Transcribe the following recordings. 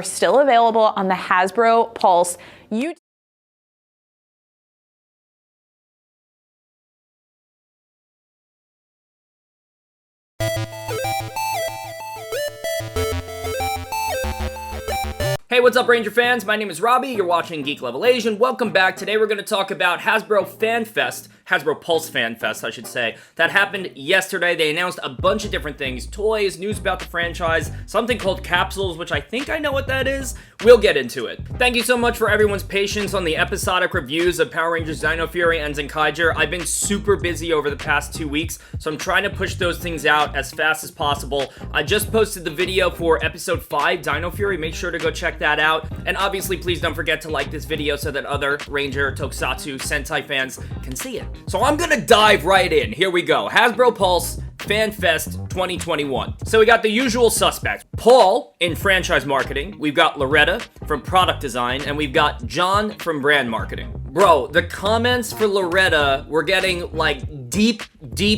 are still available on the Hasbro Pulse YouTube. Hey, what's up, Ranger fans? My name is Robbie. You're watching Geek Level Asian. Welcome back. Today we're going to talk about Hasbro Fan Fest, Hasbro Pulse Fan Fest, I should say. That happened yesterday. They announced a bunch of different things. Toys, news about the franchise, something called capsules, which I think I know what that is. We'll get into it. Thank you so much for everyone's patience on the episodic reviews of Power Rangers Dino Fury and Zenkaiger. I've been super busy over the past 2 weeks, so I'm trying to push those things out as fast as possible. I just posted the video for episode 5, Dino Fury. Make sure to go check that out. And obviously, please don't forget to like this video so that other Ranger, Tokusatsu, Sentai fans can see it. So I'm gonna dive right in. Here we go. Hasbro Pulse Fan Fest 2021. So we got the usual suspects. Paul in franchise marketing. We've got Loretta from product design. And we've got John from brand marketing. Bro, the comments for Loretta were getting like deep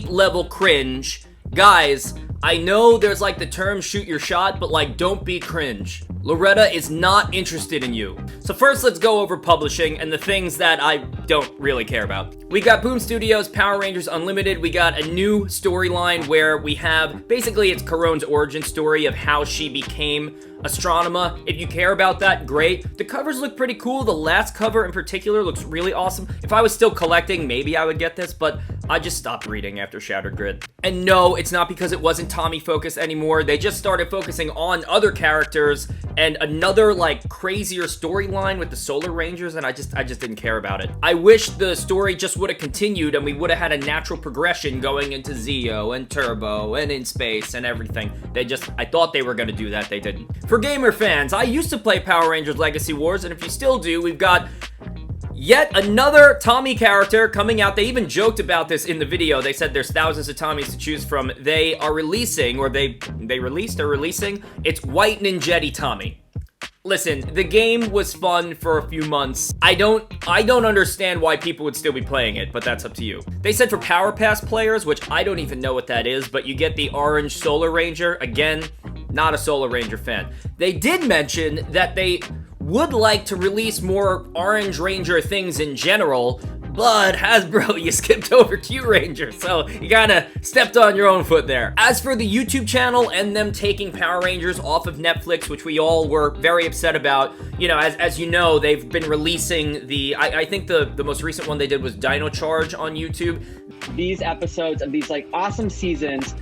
level cringe. Guys, I know there's like the term shoot your shot, but like don't be cringe. Loretta is not interested in you. So first let's go over publishing and the things that I don't really care about. We got Boom Studios Power Rangers Unlimited. We got a new storyline where we have, basically it's Caron's origin story of how she became Astronema. If you care about that, great. The covers look pretty cool. The last cover in particular looks really awesome. If I was still collecting, maybe I would get this, but I just stopped reading after Shattered Grid. And no, it's not because it wasn't Tommy focused anymore. They just started focusing on other characters and another like crazier storyline with the Solar Rangers, and I just didn't care about it. I wish the story just would have continued and we would have had a natural progression going into Zeo and Turbo and In Space and everything. I thought they were gonna do that, they didn't. For gamer fans, I used to play Power Rangers Legacy Wars, and if you still do, we've got yet another Tommy character coming out. They even joked about this in the video. They said there's thousands of Tommies to choose from. They are releasing, or they released or releasing, it's White Ninjetti Tommy. Listen, the game was fun for a few months. I don't understand why people would still be playing it, but that's up to you. They said for Power Pass players, which I don't even know what that is, but you get the orange Solar Ranger. Again, not a Solar Ranger fan. They did mention that they would like to release more Orange Ranger things in general, but Hasbro, you skipped over Q Ranger, so you kinda stepped on your own foot there. As for the YouTube channel and them taking Power Rangers off of Netflix, which we all were very upset about, you know, as you know, they've been releasing I think the most recent one they did was Dino Charge on YouTube. These episodes of these like awesome seasons,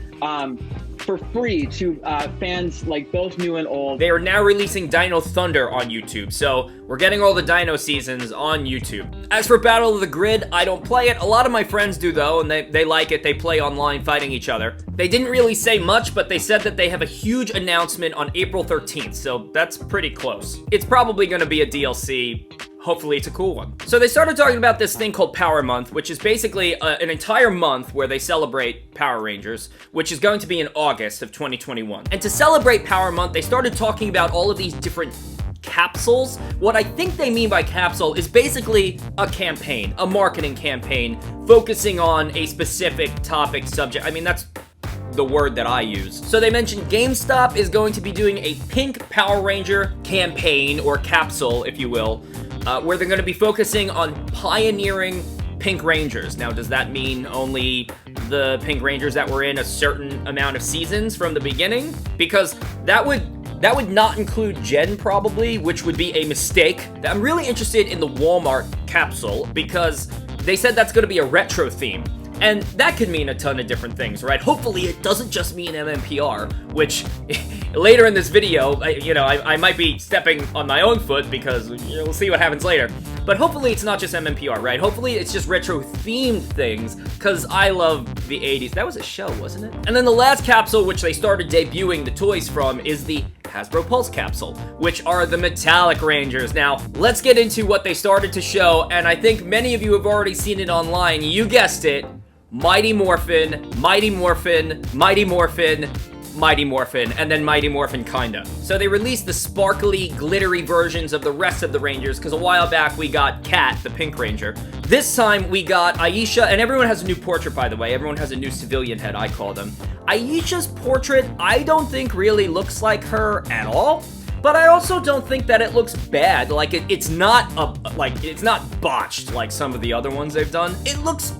for free to fans like both new and old. They are now releasing Dino Thunder on YouTube, so we're getting all the Dino seasons on YouTube. As for Battle of the Grid, I don't play it. A lot of my friends do though, and they like it. They play online fighting each other. They didn't really say much, but they said that they have a huge announcement on April 13th, so that's pretty close. It's probably gonna be a DLC. Hopefully it's a cool one. So they started talking about this thing called Power Month, which is basically an entire month where they celebrate Power Rangers, which is going to be in August of 2021. And to celebrate Power Month, they started talking about all of these different capsules. What I think they mean by capsule is basically a campaign, a marketing campaign, focusing on a specific topic, subject. I mean, that's the word that I use. So they mentioned GameStop is going to be doing a pink Power Ranger campaign, or capsule, if you will, where they're going to be focusing on pioneering Pink Rangers. Now, does that mean only the Pink Rangers that were in a certain amount of seasons from the beginning? Because that would not include Gen, probably, which would be a mistake. I'm really interested in the Walmart capsule because they said that's going to be a retro theme. And that could mean a ton of different things, right? Hopefully it doesn't just mean MMPR, which later in this video, I might be stepping on my own foot because we'll see what happens later. But hopefully it's not just MMPR, right? Hopefully it's just retro-themed things, because I love the 80s. That was a show, wasn't it? And then the last capsule, which they started debuting the toys from, is the Hasbro Pulse capsule, which are the Metallic Rangers. Now, let's get into what they started to show, and I think many of you have already seen it online. You guessed it. Mighty Morphin, Mighty Morphin, Mighty Morphin, Mighty Morphin, and then Mighty Morphin kinda. So they released the sparkly, glittery versions of the rest of the Rangers, because a while back we got Kat, the Pink Ranger. This time we got Aisha, and everyone has a new portrait, by the way. Everyone has a new civilian head, I call them. Aisha's portrait, I don't think really looks like her at all. but I also don't think that it looks bad. Like, it's not botched like some of the other ones they've done. It looks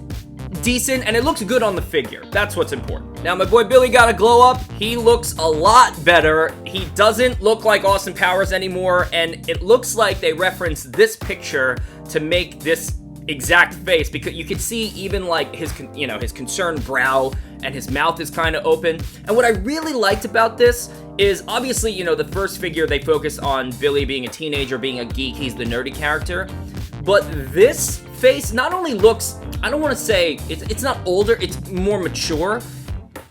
decent, and it looks good on the figure. That's what's important. Now, my boy Billy got a glow up. He looks a lot better. He doesn't look like Austin Powers anymore, and it looks like they referenced this picture to make this exact face, because you can see even like his concerned brow, and his mouth is kind of open. And what I really liked about this is, obviously, the first figure they focus on Billy being a teenager, being a geek, he's the nerdy character. But this face not only looks, I don't want to say, it's not older, it's more mature.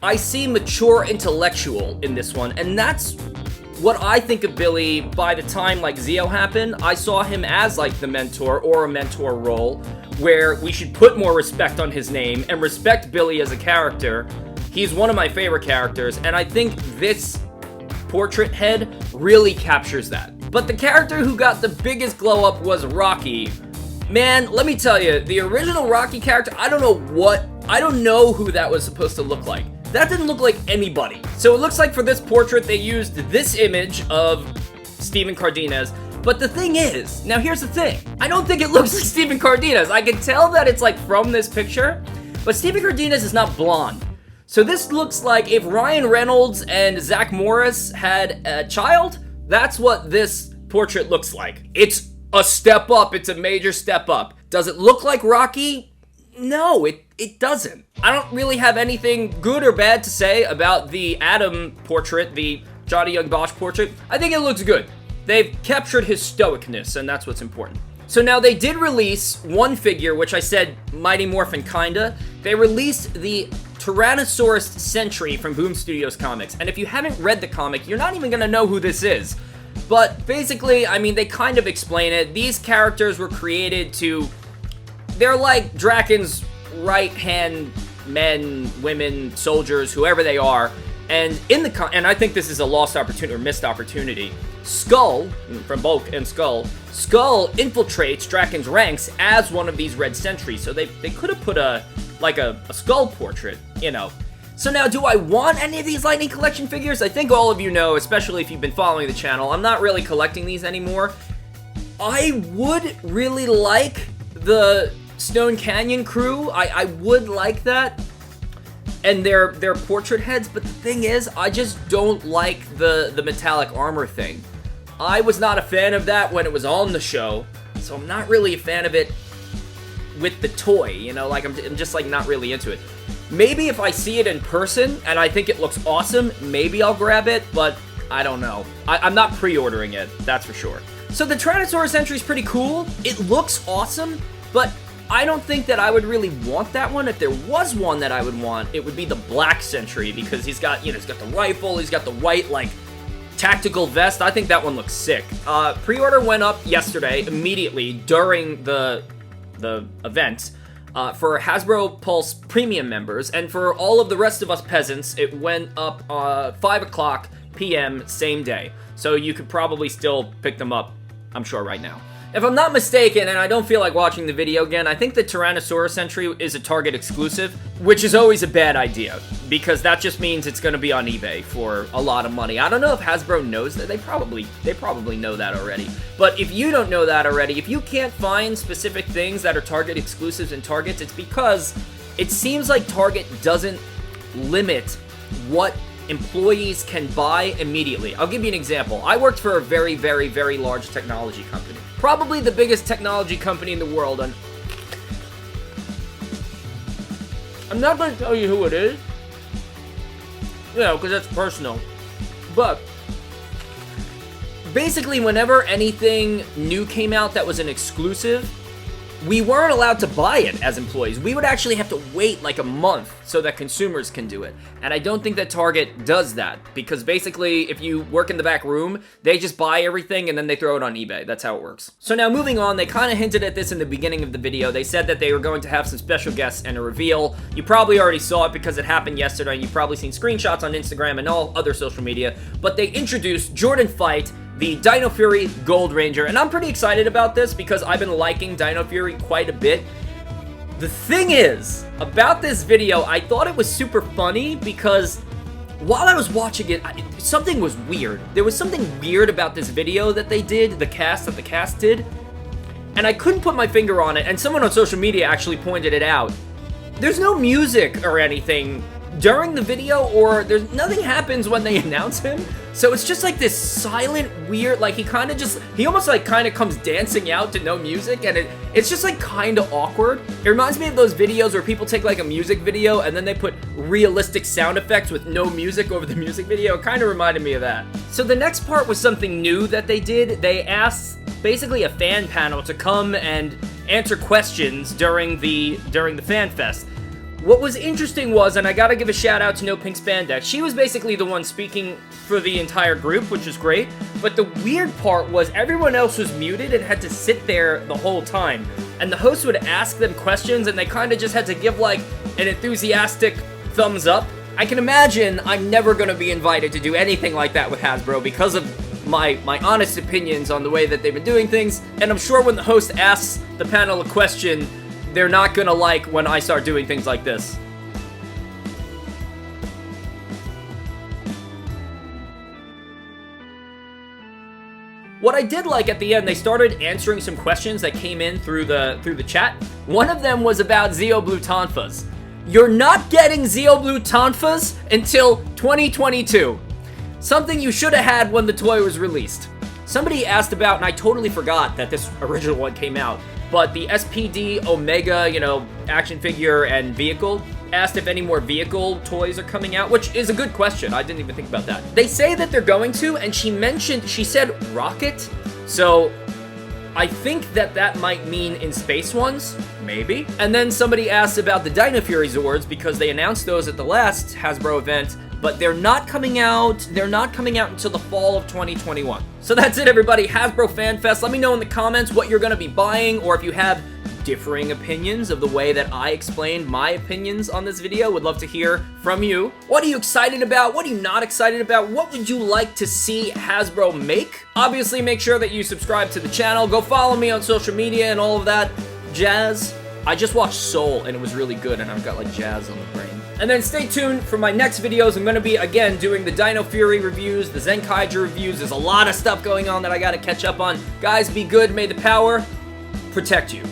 I see mature intellectual in this one, and that's what I think of Billy. By the time like Zeo happened, I saw him as like the mentor, or a mentor role, where we should put more respect on his name and respect Billy as a character. He's one of my favorite characters, and I think this portrait head really captures that. But the character who got the biggest glow up was Rocky. Man, let me tell you, the original Rocky character, I don't know who that was supposed to look like. That didn't look like anybody. So it looks like for this portrait, they used this image of Steven Cardenas. But the thing is, now here's the thing. I don't think it looks like Steven Cardenas. I can tell that it's like from this picture, but Steven Cardenas is not blonde. So this looks like if Ryan Reynolds and Zach Morris had a child, that's what this portrait looks like. It's a step up. It's a major step up. Does it look like Rocky? No, it doesn't. I don't really have anything good or bad to say about the Adam portrait, the Johnny Young Bosch portrait. I think it looks good. They've captured his stoicness, and that's what's important. So now they did release one figure, which I said Mighty Morphin kinda. They released the Tyrannosaurus Sentry from Boom Studios Comics. And if you haven't read the comic, you're not even gonna know who this is. But basically, I mean, they kind of explain it. These characters were created they're like Draken's right-hand men, women, soldiers, whoever they are. And and I think this is a lost opportunity, or missed opportunity. Skull, from Bulk and Skull infiltrates Draken's ranks as one of these red sentries. So they could have put a Skull portrait, So now, do I want any of these Lightning Collection figures? I think all of you know, especially if you've been following the channel, I'm not really collecting these anymore. I would really like the Stone Canyon crew. I would like that. And their portrait heads, but the thing is, I just don't like the metallic armor thing. I was not a fan of that when it was on the show, so I'm not really a fan of it with the toy, like I'm just like not really into it. Maybe if I see it in person and I think it looks awesome, maybe I'll grab it, but I don't know. I'm not pre-ordering it, that's for sure. So the Tyrannosaurus Sentry is pretty cool. It looks awesome, but I don't think that I would really want that one. If there was one that I would want, it would be the Black Sentry, because he's got, he's got the rifle, he's got the white, like, tactical vest. I think that one looks sick. Pre-order went up yesterday, immediately, during the event, for Hasbro Pulse Premium members, and for all of the rest of us peasants, it went up 5 o'clock p.m. same day. So you could probably still pick them up, I'm sure, right now. If I'm not mistaken, and I don't feel like watching the video again, I think the Tyrannosaurus Sentry is a Target exclusive, which is always a bad idea, because that just means it's going to be on eBay for a lot of money. I don't know if Hasbro knows that. They probably know that already. But if you don't know that already, if you can't find specific things that are Target exclusives in Targets, it's because it seems like Target doesn't limit what employees can buy immediately. I'll give you an example. I worked for a very, very, very large technology company. Probably the biggest technology company in the world, and I'm not going to tell you who it is, because that's personal, but basically whenever anything new came out that was an exclusive, we weren't allowed to buy it as employees. We would actually have to wait like a month so that consumers can do it. And I don't think that Target does that, because basically if you work in the back room, they just buy everything and then they throw it on eBay. That's how it works. So now moving on, they kind of hinted at this in the beginning of the video. They said that they were going to have some special guests and a reveal. You probably already saw it because it happened yesterday, and you've probably seen screenshots on Instagram and all other social media. But they introduced Jordan Fight, the Dino Fury Gold Ranger, and I'm pretty excited about this because I've been liking Dino Fury quite a bit. The thing is, about this video, I thought it was super funny because while I was watching it, something was weird. There was something weird about this video that they did, the cast did, and I couldn't put my finger on it, and someone on social media actually pointed it out. There's no music or anything during the video, or nothing happens when they announce him, so it's just like this silent, weird, like he almost like kind of comes dancing out to no music, and it's just like kind of awkward. It reminds me of those videos where people take like a music video and then they put realistic sound effects with no music over the music video. It kind of reminded me of that. So the next part was something new that they did. They asked basically a fan panel to come and answer questions during the Fan Fest. What was interesting was, and I gotta give a shout out to No Pink Spandex, she was basically the one speaking for the entire group, which is great, but the weird part was everyone else was muted and had to sit there the whole time, and the host would ask them questions and they kind of just had to give like an enthusiastic thumbs up. I can imagine I'm never gonna be invited to do anything like that with Hasbro because of my honest opinions on the way that they've been doing things, and I'm sure when the host asks the panel a question, they're not gonna like when I start doing things like this. What I did like at the end, they started answering some questions that came in through the chat. One of them was about Zeo Blue Tonfas. You're not getting Zeo Blue Tonfas until 2022. Something you should have had when the toy was released. Somebody asked about, and I totally forgot that this original one came out, but the SPD Omega, action figure and vehicle, asked if any more vehicle toys are coming out, which is a good question. I didn't even think about that. They say that they're going to, and she said rocket, so I think that might mean in space ones, maybe. And then somebody asked about the Dino Fury Zords because they announced those at the last Hasbro event, but they're not coming out until the fall of 2021. So that's it, everybody. Hasbro Fan Fest. Let me know in the comments what you're gonna be buying, or if you have differing opinions of the way that I explained my opinions on this video. Would love to hear from you. What are you excited about? What are you not excited about? What would you like to see Hasbro make? Obviously, make sure that you subscribe to the channel. Go follow me on social media and all of that jazz. I just watched Soul, and it was really good, and I've got like jazz on the brain. And then stay tuned for my next videos. I'm going to be, again, doing the Dino Fury reviews, the Zenkaiju reviews. There's a lot of stuff going on that I got to catch up on. Guys, be good. May the power protect you.